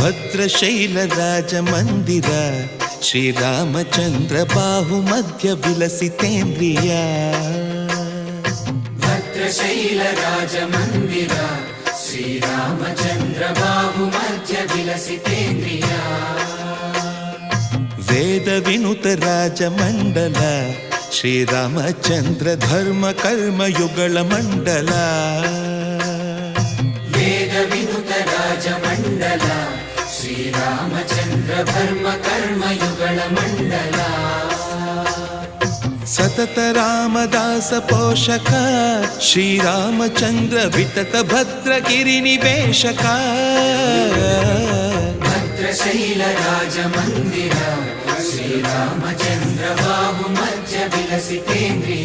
ಭದ್ರಶೈಲ ರಾಜ ಮಂದಿರ ಶ್ರೀರಾಮಚಂದ್ರ ಬಾಹು ಮಧ್ಯ ವಿಲಸಿತೇಂದ್ರಿಯ ಭದ್ರಶೈಲ ರಾಜ ಮಂದಿರ ಶ್ರೀರಾಮಚಂದ್ರ ಬಾಹು ಮಧ್ಯ ವಿಲಸಿತೇಂದ್ರಿಯ ವೇದ ವಿನುತ ರಾಜ ಮಂಡಲ ಶ್ರೀರಾಮಚಂದ್ರ ಧರ್ಮ ಕರ್ಮ ಯುಗಳ ಮಂಡಲ ವೇದ ವಿನುತ ರಾಜ ಮಂಡಲ ಶ್ರೀರಾಮಚಂದ್ರ ಧರ್ಮ ಕರ್ಮ ಯುಗಳ ಮಂಡಲ ಸತತ ರಾಮದಾಸ ಪೋಷಕ ಶ್ರೀರಾಮಚಂದ್ರ ವಿತತ ಭದ್ರಗಿರಿ ನಿವೇಶಕ ಭದ್ರಶೈಲ ರಾಜ ಮಂದಿರ ಶ್ರೀರಾಮಚಂದ್ರ ಬಾಹು ಮಧ್ಯ ವಿಲಸಿತೇಂದ್ರಿಯ